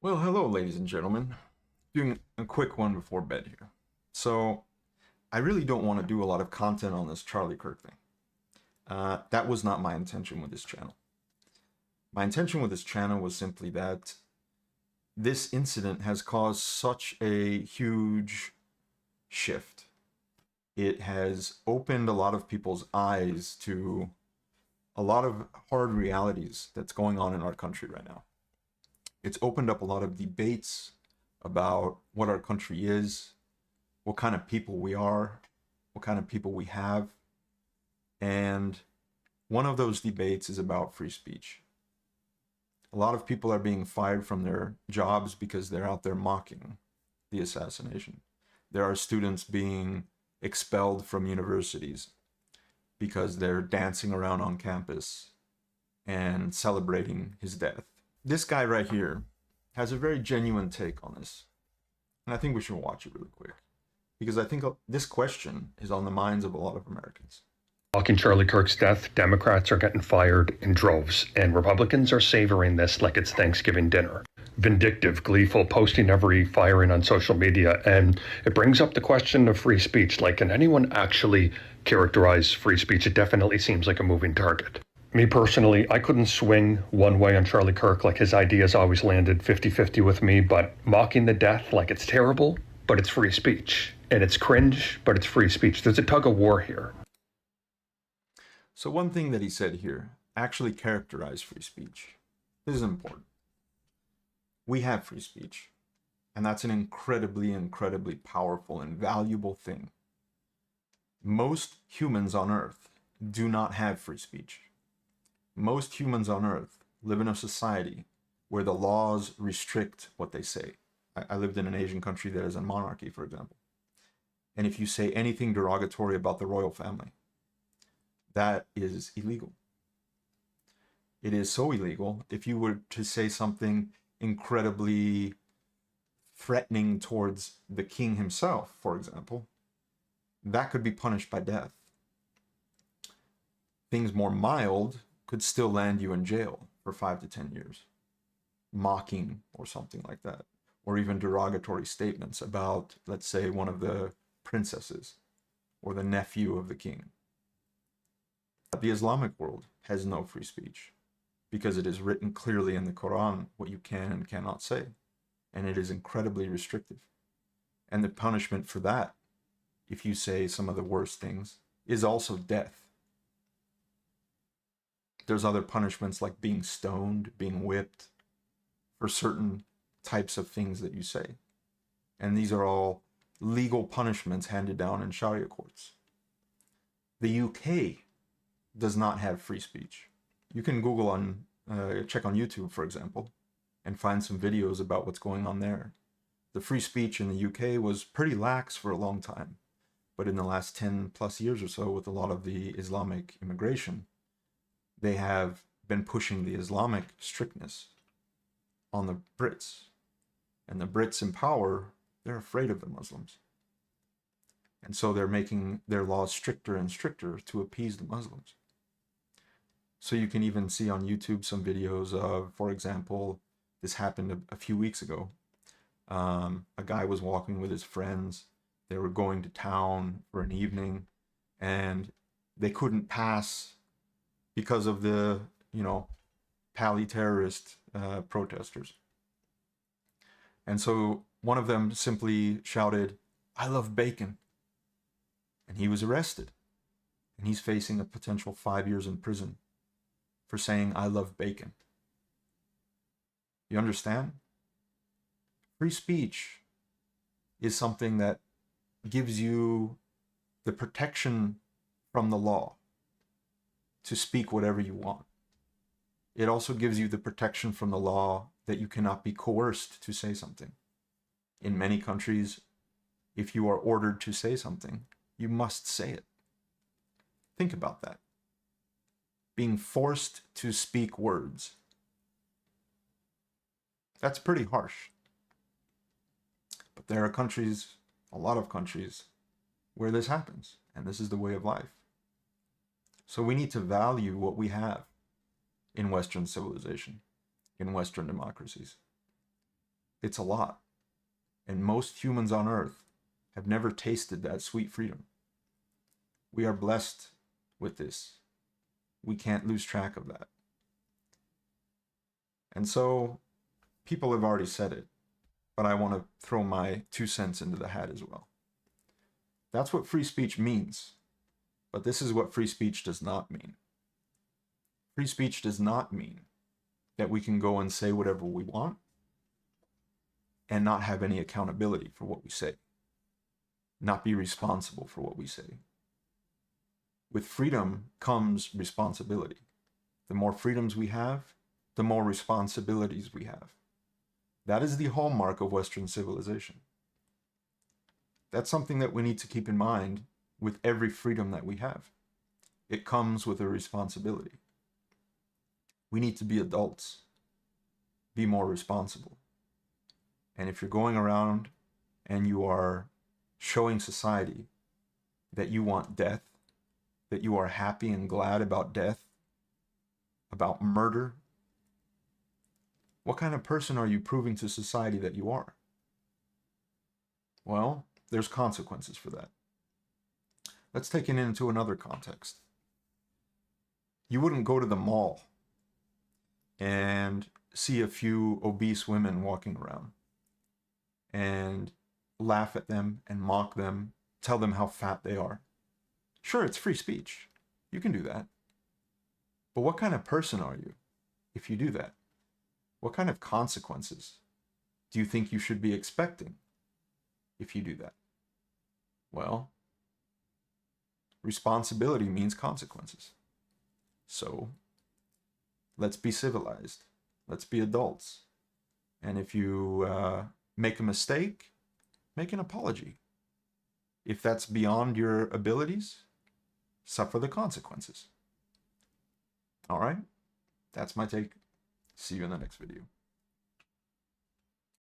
Well, hello, ladies and gentlemen. Doing a quick one before bed here. So, I really don't want to do a lot of content on this Charlie Kirk thing. That was not my intention with this channel. My intention with this channel was simply that this incident has caused such a huge shift. It has opened a lot of people's eyes to a lot of hard realities that's going on in our country right now. It's opened up a lot of debates about what our country is, what kind of people we are, what kind of people we have. And one of those debates is about free speech. A lot of people are being fired from their jobs because they're out there mocking the assassination. There are students being expelled from universities because they're dancing around on campus and celebrating his death. This guy right here has a very genuine take on this. And I think we should watch it really quick. Because I think this question is on the minds of a lot of Americans. Following Charlie Kirk's death, Democrats are getting fired in droves, and Republicans are savoring this like it's Thanksgiving dinner. Vindictive, gleeful, posting every firing on social media, and it brings up the question of free speech. Like, can anyone actually characterize free speech? It definitely seems like a moving target. Me personally, I couldn't swing one way on Charlie Kirk. Like, his ideas always landed 50-50 with me, but mocking the death like it's terrible, but it's free speech. And it's cringe, but it's free speech. There's a tug of war here. So one thing that he said here actually characterized free speech. This is important. We have free speech, and that's an incredibly powerful and valuable thing. Most humans on Earth do not have free speech. Most humans on Earth live in a society where the laws restrict what they say. I lived in an Asian country that is a monarchy, for example. And if you say anything derogatory about the royal family, that is illegal. It is so illegal, if you were to say something incredibly threatening towards the king himself, for example, that could be punished by death. Things more mild could still land you in jail for 5 to 10 years. Mocking or something like that. Or even derogatory statements about, let's say, one of the princesses or the nephew of the king. The Islamic world has no free speech because it is written clearly in the Quran what you can and cannot say, and it is incredibly restrictive. And the punishment for that, if you say some of the worst things, is also death. There's other punishments like being stoned, being whipped, for certain types of things that you say. And these are all legal punishments handed down in Sharia courts. The UK does not have free speech. You can Google check on YouTube, for example, and find some videos about what's going on there. The free speech in the UK was pretty lax for a long time, but in the last 10 plus years or so, with a lot of the Islamic immigration, they have been pushing the Islamic strictness on the Brits. And the Brits in power, they're afraid of the Muslims. And so they're making their laws stricter and stricter to appease the Muslims. So you can even see on YouTube some videos of, for example, this happened a few weeks ago. A guy was walking with his friends. They were going to town for an evening, and they couldn't pass because of the, Pali terrorist protesters. And so one of them simply shouted, "I love bacon." And he was arrested. And he's facing a potential 5 years in prison for saying, "I love bacon." You understand? Free speech is something that gives you the protection from the law to speak whatever you want. It also gives you the protection from the law that you cannot be coerced to say something. In many countries, if you are ordered to say something, you must say it. Think about that. Being forced to speak words. That's pretty harsh. But there are countries, a lot of countries, where this happens, and this is the way of life. So we need to value what we have in Western civilization, in Western democracies. It's a lot. And most humans on earth have never tasted that sweet freedom. We are blessed with this. We can't lose track of that. And so people have already said it, but I want to throw my 2 cents into the hat as well. That's what free speech means. But this is what free speech does not mean. Free speech does not mean that we can go and say whatever we want and not have any accountability for what we say, not be responsible for what we say. With freedom comes responsibility. The more freedoms we have, the more responsibilities we have. That is the hallmark of Western civilization. That's something that we need to keep in mind with every freedom that we have. It comes with a responsibility. We need to be adults, be more responsible. And if you're going around and you are showing society that you want death, that you are happy and glad about death, about murder, what kind of person are you proving to society that you are? Well, there's consequences for that. Let's take it into another context. You wouldn't go to the mall and see a few obese women walking around and laugh at them and mock them, tell them how fat they are. Sure, it's free speech. You can do that. But what kind of person are you if you do that? What kind of consequences do you think you should be expecting if you do that? Well, responsibility means consequences. So let's be civilized. Let's be adults. And if you make a mistake, make an apology. If that's beyond your abilities, suffer the consequences. All right? That's my take. See you in the next video.